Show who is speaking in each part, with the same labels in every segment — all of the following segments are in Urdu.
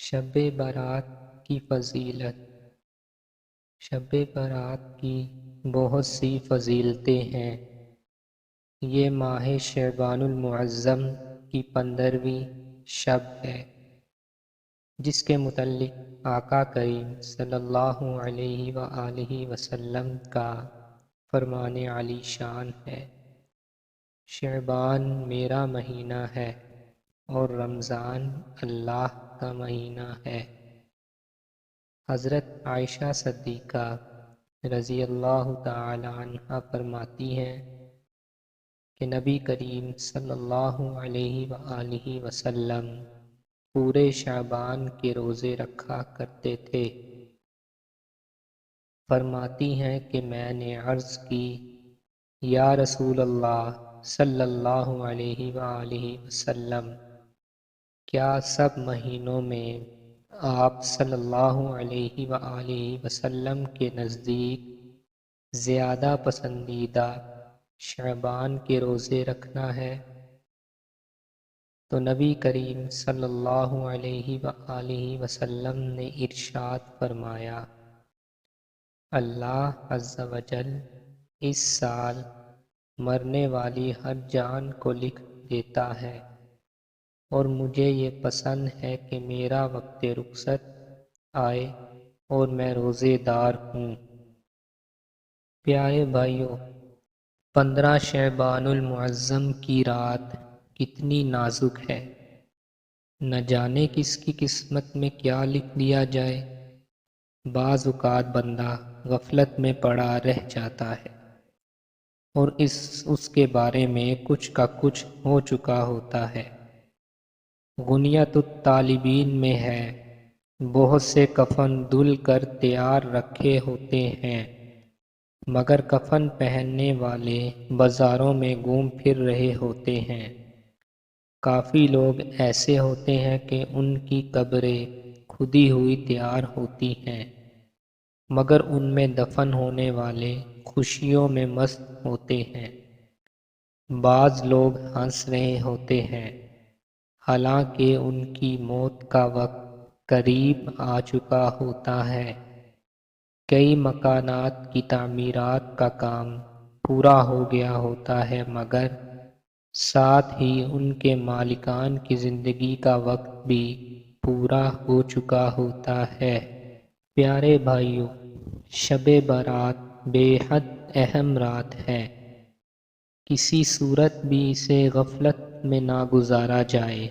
Speaker 1: شب برات کی فضیلت۔ شب برات کی بہت سی فضیلتیں ہیں۔ یہ ماہ شعبان المعظم کی 15ویں شب ہے، جس کے متعلق آقا کریم صلی اللہ علیہ وآلہ وسلم کا فرمان علی شان ہے: شعبان میرا مہینہ ہے اور رمضان اللہ کا مہینہ ہے۔ حضرت عائشہ صدیقہ رضی اللہ تعالی عنہا فرماتی ہیں کہ نبی کریم صلی اللہ علیہ وآلہ وسلم پورے شعبان کے روزے رکھا کرتے تھے۔ فرماتی ہیں کہ میں نے عرض کی: یا رسول اللہ صلی اللہ علیہ وآلہ وسلم، کیا سب مہینوں میں آپ صلی اللہ علیہ وآلہ وسلم کے نزدیک زیادہ پسندیدہ شعبان کے روزے رکھنا ہے؟ تو نبی کریم صلی اللہ علیہ وآلہ وسلم نے ارشاد فرمایا: اللہ عز و جل اس سال مرنے والی ہر جان کو لکھ دیتا ہے، اور مجھے یہ پسند ہے کہ میرا وقت رخصت آئے اور میں روزے دار ہوں۔ پیارے بھائیو، 15 شعبان المعظم کی رات کتنی نازک ہے، نہ جانے کس کی قسمت میں کیا لکھ دیا جائے۔ بعض اوقات بندہ غفلت میں پڑا رہ جاتا ہے اور اس کے بارے میں کچھ کا کچھ ہو چکا ہوتا ہے۔ غنیت الطالبین میں ہے: بہت سے کفن دھل کر تیار رکھے ہوتے ہیں، مگر کفن پہننے والے بازاروں میں گھوم پھر رہے ہوتے ہیں۔ کافی لوگ ایسے ہوتے ہیں کہ ان کی قبریں کھدی ہوئی تیار ہوتی ہیں، مگر ان میں دفن ہونے والے خوشیوں میں مست ہوتے ہیں۔ بعض لوگ ہنس رہے ہوتے ہیں، حالانکہ ان کی موت کا وقت قریب آ چکا ہوتا ہے۔ کئی مکانات کی تعمیرات کا کام پورا ہو گیا ہوتا ہے، مگر ساتھ ہی ان کے مالکان کی زندگی کا وقت بھی پورا ہو چکا ہوتا ہے۔ پیارے بھائیو، شب برات بے حد اہم رات ہے۔ کسی صورت بھی اسے غفلت میں نہ گزارا جائے۔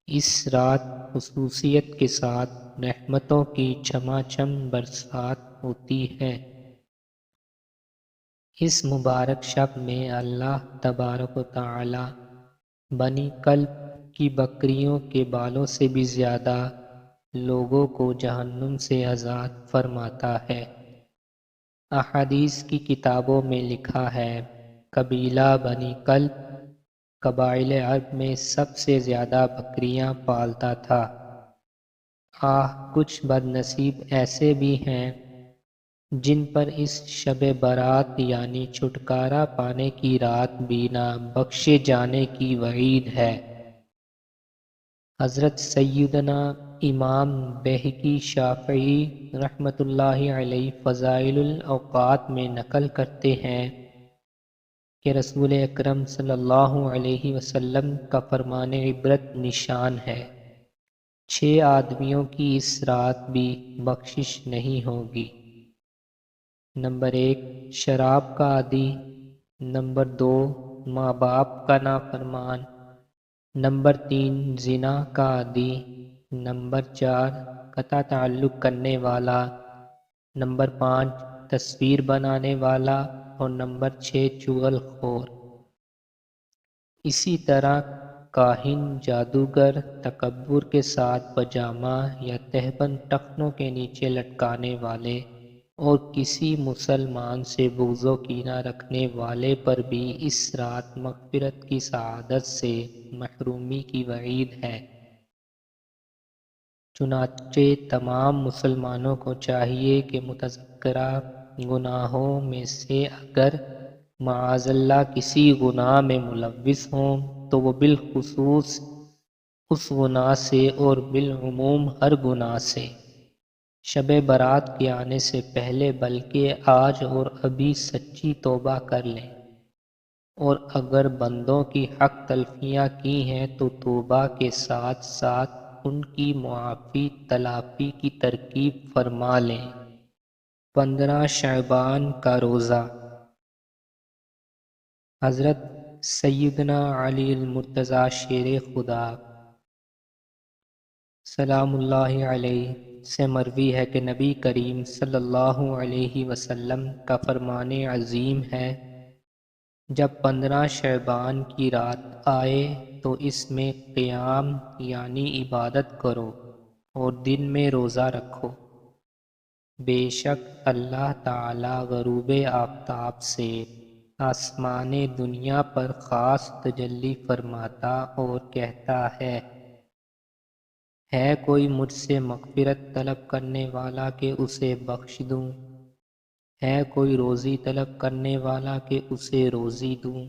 Speaker 1: اس رات خصوصیت کے ساتھ رحمتوں کی چھما چھم برسات ہوتی ہے۔ اس مبارک شب میں اللہ تبارک و تعالی بنی کلب کی بکریوں کے بالوں سے بھی زیادہ لوگوں کو جہنم سے آزاد فرماتا ہے۔ احادیث کی کتابوں میں لکھا ہے: قبیلہ بنی کلب قبائل عرب میں سب سے زیادہ بکریاں پالتا تھا۔ کچھ بد نصیب ایسے بھی ہیں جن پر اس شب برات یعنی چھٹکارا پانے کی رات بھی نہ بخشے جانے کی وعید ہے۔ حضرت سیدنا امام بہقی شافعی رحمۃ اللہ علیہ فضائل الاوقات میں نقل کرتے ہیں کہ رسول اکرم صلی اللہ علیہ وسلم کا فرمان عبرت نشان ہے: 6 آدمیوں کی اس رات بھی بخشش نہیں ہوگی۔ نمبر 1، شراب کا عادی۔ نمبر 2، ماں باپ کا نافرمان۔ نمبر 3، زنا کا عادی۔ نمبر 4، قطع تعلق کرنے والا۔ نمبر 5، تصویر بنانے والا، اور نمبر 6، چغل خور۔ اسی طرح کاہن، جادوگر، تکبر کے ساتھ پاجامہ یا تہبند ٹخنوں کے نیچے لٹکانے والے، اور کسی مسلمان سے بغض و کینہ رکھنے والے پر بھی اس رات مغفرت کی سعادت سے محرومی کی وعید ہے۔ چنانچہ تمام مسلمانوں کو چاہیے کہ متذکرہ گناہوں میں سے اگر معاذ اللہ کسی گناہ میں ملوث ہوں تو وہ بالخصوص اس گناہ سے اور بالعموم ہر گناہ سے، شب برات کے آنے سے پہلے بلکہ آج اور ابھی سچی توبہ کر لیں، اور اگر بندوں کی حق تلفیاں کی ہیں تو توبہ کے ساتھ ساتھ ان کی معافی تلافی کی ترکیب فرما لیں۔ 15 شعبان کا روزہ۔ حضرت سیدنا علی المرتضیٰ شیر خدا سلام اللہ علیہ سے مروی ہے کہ نبی کریم صلی اللہ علیہ وسلم کا فرمان عظیم ہے، جب 15 شعبان کی رات آئے تو اس میں قیام یعنی عبادت کرو اور دن میں روزہ رکھو، بے شک اللہ تعالی غروب آفتاب سے آسمان دنیا پر خاص تجلی فرماتا اور کہتا ہے کوئی مجھ سے مغفرت طلب کرنے والا کہ اسے بخش دوں، ہے کوئی روزی طلب کرنے والا کہ اسے روزی دوں،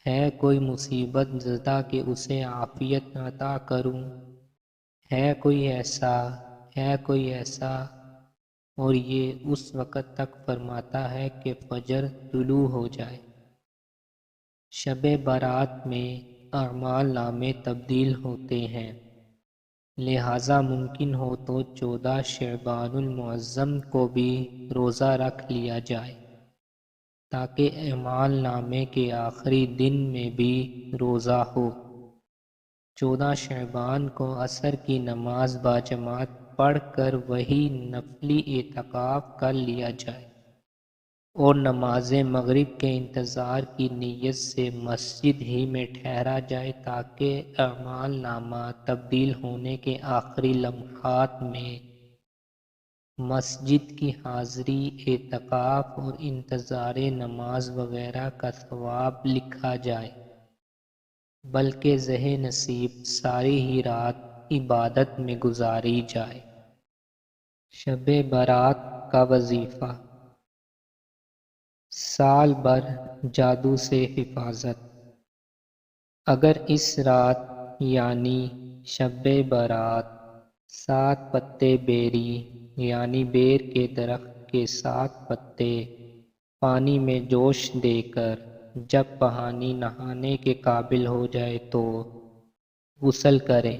Speaker 1: ہے کوئی مصیبت زدہ کہ اسے عافیت عطا کروں، ہے کوئی ایسا، اور یہ اس وقت تک فرماتا ہے کہ فجر طلوع ہو جائے۔ شب برات میں اعمال نامے تبدیل ہوتے ہیں، لہذا ممکن ہو تو 14 شعبان المعظم کو بھی روزہ رکھ لیا جائے تاکہ اعمال نامے کے آخری دن میں بھی روزہ ہو۔ 14 شعبان کو عصر کی نماز باجماعت پڑھ کر وہی نفلی اعتکاف کر لیا جائے اور نماز مغرب کے انتظار کی نیت سے مسجد ہی میں ٹھہرا جائے تاکہ اعمال نامہ تبدیل ہونے کے آخری لمحات میں مسجد کی حاضری، اعتکاف اور انتظار نماز وغیرہ کا ثواب لکھا جائے، بلکہ زہ نصیب ساری ہی رات عبادت میں گزاری جائے۔ شب برات کا وظیفہ۔ سال بھر جادو سے حفاظت۔ اگر اس رات یعنی شب برات 7 پتے بیری یعنی بیر کے درخت کے 7 پتے پانی میں جوش دے کر جب پانی نہانے کے قابل ہو جائے تو غسل کریں،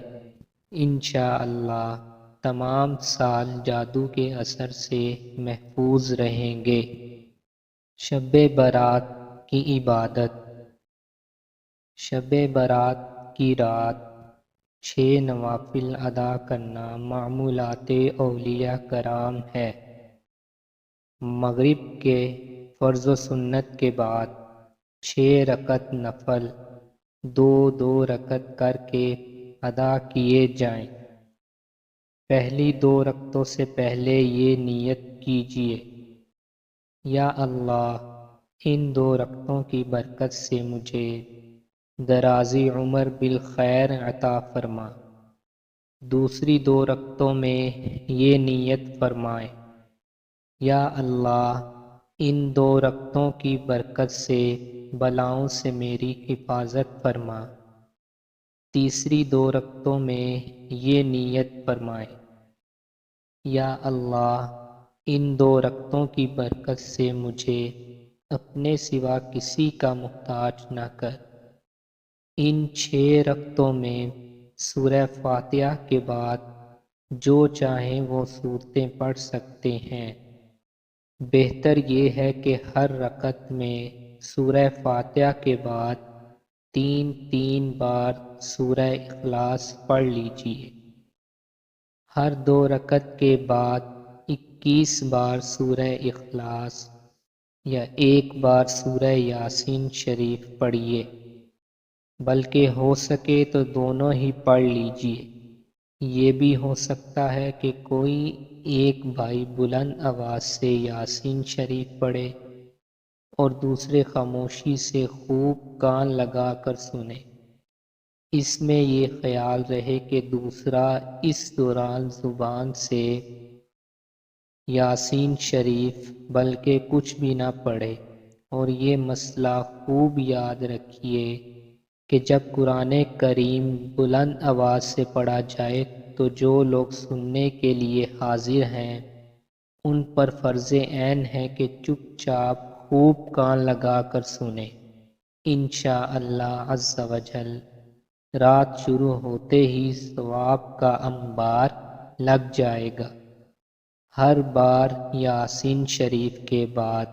Speaker 1: انشاءاللہ تمام سال جادو کے اثر سے محفوظ رہیں گے۔ شب برات کی عبادت۔ شب برات کی رات 6 نوافل ادا کرنا معمولات اولیاء کرام ہے۔ مغرب کے فرض و سنت کے بعد 6 رکعت نفل 2 رکعت کر کے ادا کیے جائیں۔ پہلی 2 رکعتوں سے پہلے یہ نیت کیجیے، یا اللہ ان 2 رکعتوں کی برکت سے مجھے درازی عمر بالخیر عطا فرما۔ دوسری 2 رکعتوں میں یہ نیت فرمائیں، یا اللہ ان 2 رکعتوں کی برکت سے بلاؤں سے میری حفاظت فرما۔ تیسری 2 رکعتوں میں یہ نیت فرمائیں، یا اللہ ان 2 رکعتوں کی برکت سے مجھے اپنے سوا کسی کا محتاج نہ کر۔ ان 6 رکعتوں میں سورہ فاتحہ کے بعد جو چاہیں وہ سورتیں پڑھ سکتے ہیں۔ بہتر یہ ہے کہ ہر رکعت میں سورہ فاتحہ کے بعد 3 بار سورہ اخلاص پڑھ لیجیے۔ ہر 2 رکعت کے بعد 21 بار سورہ اخلاص یا 1 بار سورہ یاسین شریف پڑھیے، بلکہ ہو سکے تو دونوں ہی پڑھ لیجیے۔ یہ بھی ہو سکتا ہے کہ کوئی ایک بھائی بلند آواز سے یاسین شریف پڑھے اور دوسرے خاموشی سے خوب کان لگا کر سنے۔ اس میں یہ خیال رہے کہ دوسرا اس دوران زبان سے یاسین شریف بلکہ کچھ بھی نہ پڑھے، اور یہ مسئلہ خوب یاد رکھیے کہ جب قرآن کریم بلند آواز سے پڑھا جائے تو جو لوگ سننے کے لیے حاضر ہیں ان پر فرض عین ہے کہ چپ چاپ خوب کان لگا کر سنیں۔ انشاءاللہ عز و جل رات شروع ہوتے ہی ثواب کا انبار لگ جائے گا۔ ہر بار یاسین شریف کے بعد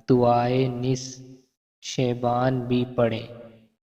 Speaker 1: دعائے نصف شعبان بھی پڑھیں۔